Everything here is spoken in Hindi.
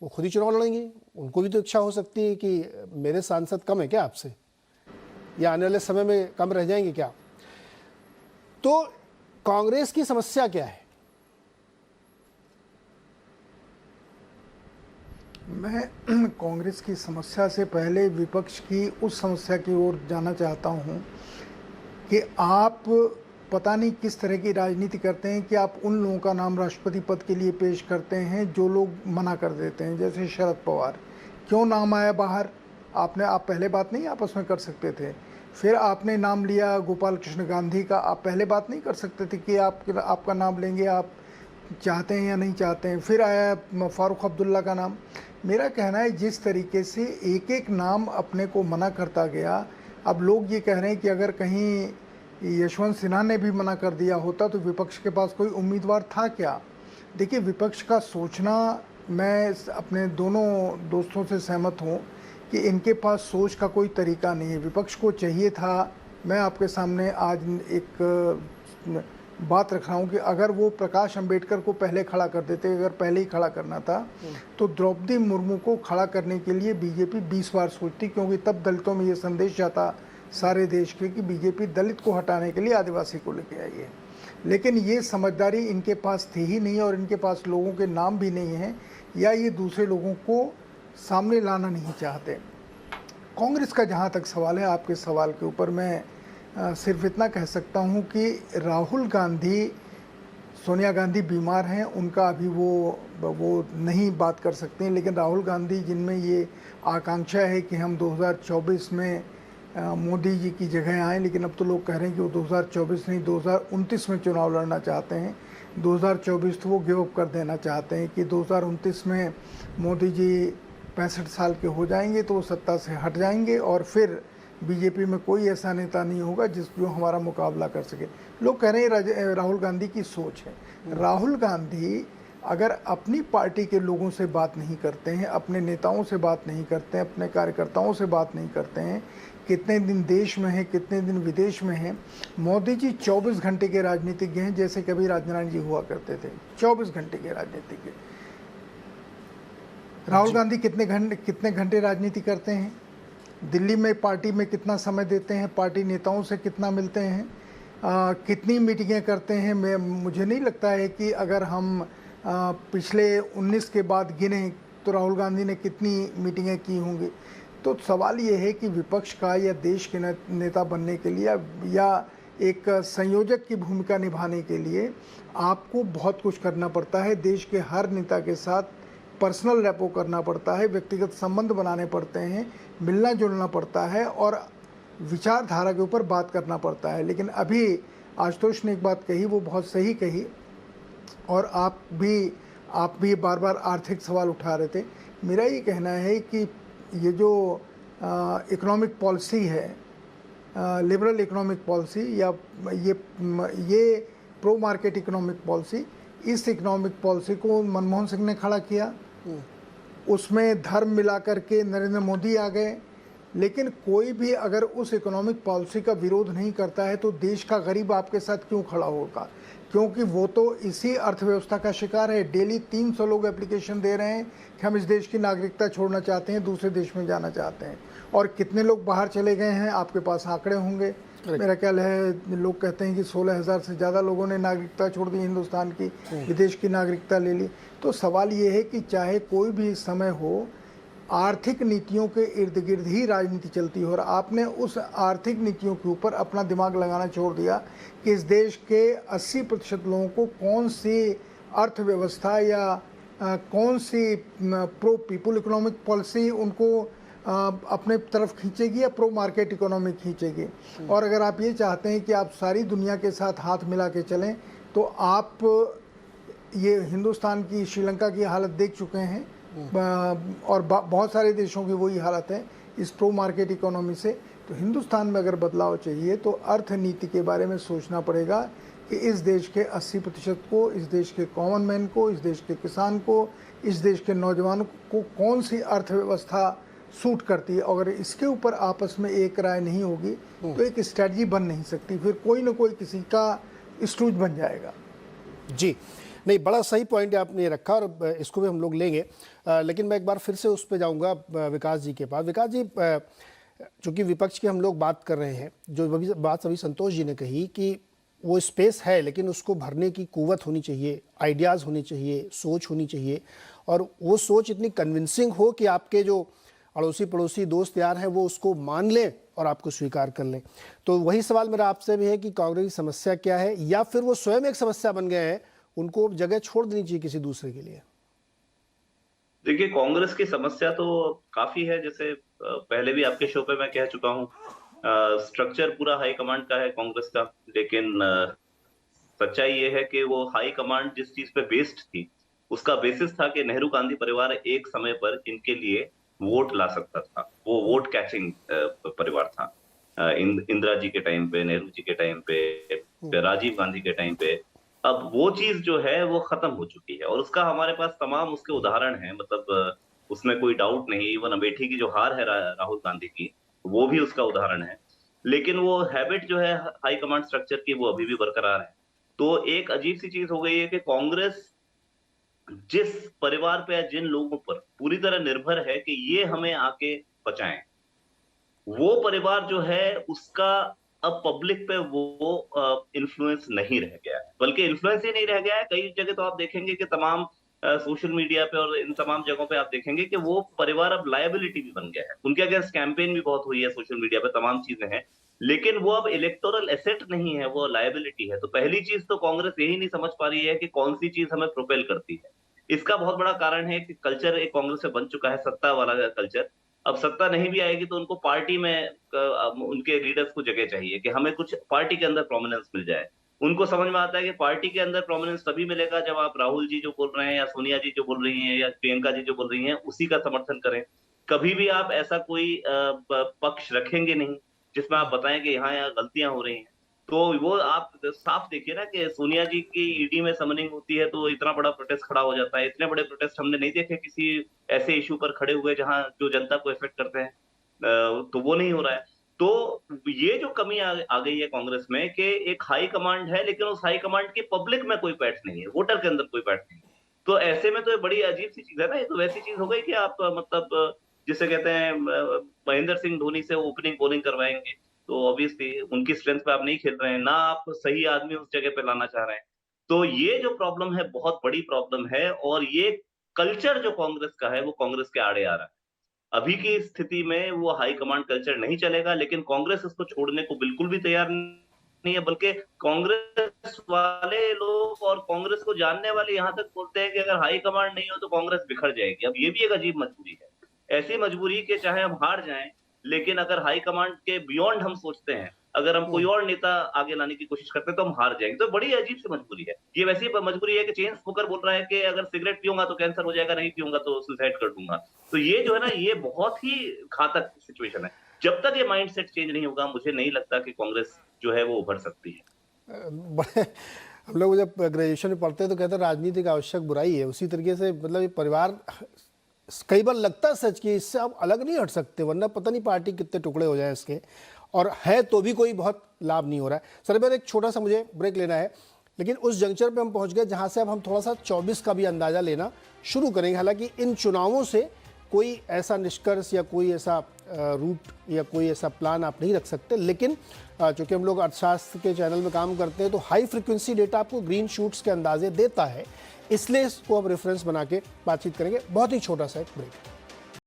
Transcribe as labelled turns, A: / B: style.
A: वो खुद ही चुनाव लड़ेंगी। उनको भी तो इच्छा हो सकती है कि मेरे सांसद कम है क्या आपसे, या आने वाले समय में कम रह जाएंगे क्या। तो कांग्रेस की समस्या क्या है?
B: मैं कांग्रेस की समस्या से पहले विपक्ष की उस समस्या की ओर जाना चाहता हूं कि आप पता नहीं किस तरह की राजनीति करते हैं कि आप उन लोगों का नाम राष्ट्रपति पद के लिए पेश करते हैं जो लोग मना कर देते हैं, जैसे शरद पवार। क्यों नाम आया बाहर? आप पहले बात नहीं आपस में कर सकते थे? फिर आपने नाम लिया गोपाल कृष्ण गांधी का, आप पहले बात नहीं कर सकते थे कि आपका नाम लेंगे, आप चाहते हैं या नहीं चाहते हैं? फिर आया फारूक अब्दुल्ला का नाम। मेरा कहना है जिस तरीके से एक एक नाम अपने को मना करता गया, अब लोग ये कह रहे हैं कि अगर कहीं यशवंत सिन्हा ने भी मना कर दिया होता तो विपक्ष के पास कोई उम्मीदवार था क्या? देखिए, विपक्ष का सोचना, मैं अपने दोनों दोस्तों से सहमत हूँ कि इनके पास सोच का कोई तरीका नहीं है। विपक्ष को चाहिए था, मैं आपके सामने आज एक बात रख रहा हूँ कि अगर वो प्रकाश अंबेडकर को पहले खड़ा कर देते, अगर पहले ही खड़ा करना था, तो द्रौपदी मुर्मू को खड़ा करने के लिए बीजेपी 20 बार सोचती, क्योंकि तब दलितों में ये संदेश जाता सारे देश के कि बीजेपी दलित को हटाने के लिए आदिवासी को लेके आई है। लेकिन ये समझदारी इनके पास थी ही नहीं, और इनके पास लोगों के नाम भी नहीं हैं, या ये दूसरे लोगों को सामने लाना नहीं चाहते। कांग्रेस का जहाँ तक सवाल है, आपके सवाल के ऊपर मैं सिर्फ इतना कह सकता हूँ कि राहुल गांधी, सोनिया गांधी बीमार हैं, उनका अभी वो नहीं बात कर सकते हैं, लेकिन राहुल गांधी जिनमें ये आकांक्षा है कि हम 2024 में मोदी जी की जगह आएँ, लेकिन अब तो लोग कह रहे हैं कि वो 2024 नहीं 2029 में चुनाव लड़ना चाहते हैं। 2024 तो वो गिव अप कर देना चाहते हैं कि 2029 में मोदी जी 65 साल के हो जाएंगे तो वो सत्ता से हट जाएंगे, और फिर बीजेपी में कोई ऐसा नेता नहीं होगा जो हमारा मुकाबला कर सके। लोग कह रहे हैं राहुल गांधी की सोच है। राहुल गांधी अगर अपनी पार्टी के लोगों से बात नहीं करते हैं, अपने नेताओं से बात नहीं करते हैं, अपने कार्यकर्ताओं से बात नहीं करते हैं, कितने दिन देश में हैं, कितने दिन विदेश में हैं। मोदी जी 24 घंटे के राजनीतिज्ञ हैं, जैसे कभी राजनारायण जी हुआ करते थे, 24 घंटे के राजनीतिज्ञ। राहुल गांधी कितने घंटे राजनीति करते हैं? दिल्ली में पार्टी में कितना समय देते हैं? पार्टी नेताओं से कितना मिलते हैं? कितनी मीटिंगें करते हैं? मुझे नहीं लगता है कि अगर हम पिछले 19 के बाद गिने तो राहुल गांधी ने कितनी मीटिंगें की होंगी। तो सवाल ये है कि विपक्ष का या देश के नेता बनने के लिए या एक संयोजक की भूमिका निभाने के लिए आपको बहुत कुछ करना पड़ता है। देश के हर नेता के साथ पर्सनल रैपो करना पड़ता है, व्यक्तिगत संबंध बनाने पड़ते हैं, मिलना जुलना पड़ता है, और विचारधारा के ऊपर बात करना पड़ता है। लेकिन अभी आशुतोष ने एक बात कही, वो बहुत सही कही, और आप भी बार बार आर्थिक सवाल उठा रहे थे। मेरा ये कहना है कि ये जो इकोनॉमिक पॉलिसी है, लिबरल इकोनॉमिक पॉलिसी, या ये प्रो मार्केट इकोनॉमिक पॉलिसी, इस इकोनॉमिक पॉलिसी को मनमोहन सिंह ने खड़ा किया, उसमें धर्म मिला करके नरेंद्र मोदी आ गए। लेकिन कोई भी अगर उस इकोनॉमिक पॉलिसी का विरोध नहीं करता है तो देश का गरीब आपके साथ क्यों खड़ा होगा? क्योंकि वो तो इसी अर्थव्यवस्था का शिकार है। डेली 300 लोग एप्लीकेशन दे रहे हैं कि हम इस देश की नागरिकता छोड़ना चाहते हैं, दूसरे देश में जाना चाहते हैं, और कितने लोग बाहर चले गए हैं आपके पास आंकड़े होंगे। मेरा ख्याल है लोग कहते हैं कि 16,000 से ज़्यादा लोगों ने नागरिकता छोड़ दी, हिंदुस्तान की विदेश की नागरिकता ले ली। तो सवाल ये है कि चाहे कोई भी समय हो, आर्थिक नीतियों के इर्द गिर्द ही राजनीति चलती है, और आपने उस आर्थिक नीतियों के ऊपर अपना दिमाग लगाना छोड़ दिया कि इस देश के 80% लोगों को कौन सी अर्थव्यवस्था या कौन सी प्रो पीपल इकोनॉमिक पॉलिसी उनको अपने तरफ खींचेगी या प्रो मार्केट इकोनॉमी खींचेगी। और अगर आप ये चाहते हैं कि आप सारी दुनिया के साथ हाथ मिला के चलें, तो आप ये हिंदुस्तान की, श्रीलंका की हालत देख चुके हैं, और बहुत सारे देशों की वही हालत है इस प्रो मार्केट इकोनॉमी से। तो हिंदुस्तान में अगर बदलाव चाहिए तो अर्थनीति के बारे में सोचना पड़ेगा कि इस देश के 80% को, इस देश के कॉमन मैन को, इस देश के किसान को, इस देश के नौजवानों को कौन सी अर्थव्यवस्था सूट करती है। अगर इसके ऊपर आपस में एक राय नहीं होगी तो एक स्ट्रेटजी बन नहीं सकती, फिर कोई ना कोई किसी का स्टूज बन जाएगा।
A: जी, नहीं, बड़ा सही पॉइंट आपने रखा और इसको भी हम लोग लेंगे। लेकिन मैं एक बार फिर से उस पर जाऊंगा विकास जी के पास। विकास जी, चूँकि विपक्ष की हम लोग बात कर रहे हैं, जो बात अभी संतोष जी ने कही कि वो स्पेस है लेकिन उसको भरने की कुव्वत होनी चाहिए, आइडियाज़ होनी चाहिए, सोच होनी चाहिए, और वो सोच इतनी कन्विंसिंग हो कि आपके जो अड़ोसी पड़ोसी दोस्त यार हैं वो उसको मान लें और आपको स्वीकार कर लें। तो वही सवाल मेरा आपसे भी है कि कांग्रेस की समस्या क्या है, या फिर वो स्वयं एक समस्या बन गए हैं, उनको जगह छोड़ देनी चाहिए किसी दूसरे के लिए?
C: देखिए, कांग्रेस की समस्या तो काफी है। जैसे पहले भी आपके शो पे मैं कह चुका हूँ, स्ट्रक्चर पूरा हाई कमांड का है कांग्रेस का, लेकिन सच्चाई ये है कि वो हाई कमांड जिस चीज पे बेस्ड थी, उसका बेसिस था कि नेहरू गांधी परिवार एक समय पर इनके लिए वोट ला सकता था। वो वोट कैचिंग परिवार था। इंदिरा जी के टाइम पे, नेहरू जी के टाइम पे, राजीव गांधी के टाइम पे। अब वो चीज जो है वो खत्म हो चुकी है और उसका हमारे पास तमाम उसके उदाहरण हैं। मतलब उसमें कोई डाउट नहीं। इवन अमेठी की जो हार है राहुल गांधी की, वो भी उसका उदाहरण है। लेकिन वो हैबिट जो है हाई कमांड स्ट्रक्चर की, वो अभी भी बरकरार है। तो एक अजीब सी चीज हो गई है कि कांग्रेस जिस परिवार पे या जिन लोगों पर पूरी तरह निर्भर है कि ये हमें आके बचाएं, वो परिवार जो है उसका अब पब्लिक पे वो इन्फ्लुएंस नहीं रह गया है, बल्कि इन्फ्लुएंस ही नहीं रह गया है। कई जगह तो आप देखेंगे कि तमाम सोशल मीडिया पे और इन तमाम जगहों पे आप देखेंगे कि वो परिवार अब लायबिलिटी भी बन गया है। उनके अगेंस्ट कैंपेन भी बहुत हुई है सोशल मीडिया पे, तमाम चीजें हैं, लेकिन वो अब इलेक्टोरल एसेट नहीं है, वो लायबिलिटी है। तो पहली चीज तो कांग्रेस यही नहीं समझ पा रही है कि कौन सी चीज हमें प्रोपेल करती है। इसका बहुत बड़ा कारण है कि कल्चर एक कांग्रेस से बन चुका है, सत्ता वाला कल्चर। अब सत्ता नहीं भी आएगी तो उनको पार्टी में उनके लीडर्स को जगह चाहिए कि हमें कुछ पार्टी के अंदर प्रोमिनेंस मिल जाए। उनको समझ में आता है कि पार्टी के अंदर प्रोमिनेंस तभी मिलेगा जब आप राहुल जी जो बोल रहे हैं या सोनिया जी जो बोल रही हैं या प्रियंका जी जो बोल रही हैं उसी का समर्थन करें। कभी भी आप ऐसा कोई पक्ष रखेंगे नहीं जिसमें आप बताएं कि यहाँ यहाँ गलतियां हो रही हैं। तो वो आप साफ देखिए ना कि सोनिया जी की ईडी में समनिंग होती है तो इतना बड़ा प्रोटेस्ट खड़ा हो जाता है। इतने बड़े प्रोटेस्ट हमने नहीं देखे किसी ऐसे इशू पर खड़े हुए जहां जो जनता को इफेक्ट करते हैं। तो वो नहीं हो रहा है। तो ये जो कमी आ गई है कांग्रेस में कि एक हाई कमांड है लेकिन उस हाई कमांड की पब्लिक में कोई पैठ नहीं है, वोटर के अंदर कोई पैठ नहीं है। तो ऐसे में तो ये बड़ी अजीब सी चीज है ना। ये तो वैसी चीज हो गई कि आप मतलब जिसे कहते हैं महेंद्र सिंह धोनी से ओपनिंग बॉलिंग करवाएंगे तो ऑब्वियसली उनकी स्ट्रेंथ पे आप नहीं खेल रहे हैं, ना आप सही आदमी उस जगह पे लाना चाह रहे हैं। तो ये जो प्रॉब्लम है बहुत बड़ी प्रॉब्लम है और ये कल्चर जो कांग्रेस का है वो कांग्रेस के आड़े आ रहा है। अभी की स्थिति में वो हाई कमांड कल्चर नहीं चलेगा, लेकिन कांग्रेस इसको छोड़ने को बिल्कुल भी तैयार नहीं है। बल्कि कांग्रेस वाले लोग और कांग्रेस को जानने वाले यहाँ तक बोलते हैं कि अगर हाई कमांड नहीं हो तो कांग्रेस बिखर जाएगी। अब ये भी एक अजीब मजबूरी है, ऐसी मजबूरी कि चाहे हम हार जाएं, लेकिन अगर हाई कमांड के बियॉन्ड हम सोचते हैं, अगर हम कोई और नेता आगे लाने की कोशिश करते हैं तो हम हार जाएंगे। तो बड़ी अजीब सी मजबूरी है। ये वैसी मजबूरी है कि चेन स्मोकर बोल रहा है कि अगर सिगरेट पीऊंगा तो कैंसर हो जाएगा, नहीं पीऊंगा तो सुसाइड कर दूंगा। तो ये जो है ना, ये बहुत ही घातक सिचुएशन है। जब तक ये माइंडसेट चेंज नहीं होगा, मुझे नहीं लगता कि कांग्रेस जो है वो उभर सकती है।
A: बड़े हम लोग जब ग्रेजुएशन में पढ़ते हैं तो कहते हैं राजनीति का आवश्यक बुराई है। उसी तरीके से मतलब ये परिवार कई बार लगता है सच कि इससे आप अलग नहीं हट सकते, वरना पता नहीं पार्टी कितने टुकड़े हो जाए इसके, और है तो भी कोई बहुत लाभ नहीं हो रहा है। सर एक छोटा सा मुझे ब्रेक लेना है, लेकिन उस जंक्चर पे हम पहुंच गए जहां से अब हम थोड़ा सा 24 का भी अंदाज़ा लेना शुरू करेंगे। हालांकि इन चुनावों से कोई ऐसा निष्कर्ष या कोई ऐसा रूट या कोई ऐसा प्लान आप नहीं रख सकते, लेकिन चूँकि हम लोग अर्थशास्त्र के चैनल में काम करते हैं तो हाई फ्रिक्वेंसी डेटा आपको ग्रीन शूट्स के अंदाजे देता है, इसलिए इसको अब रेफरेंस बना के बातचीत करेंगे। बहुत ही छोटा सा एक ब्रेक।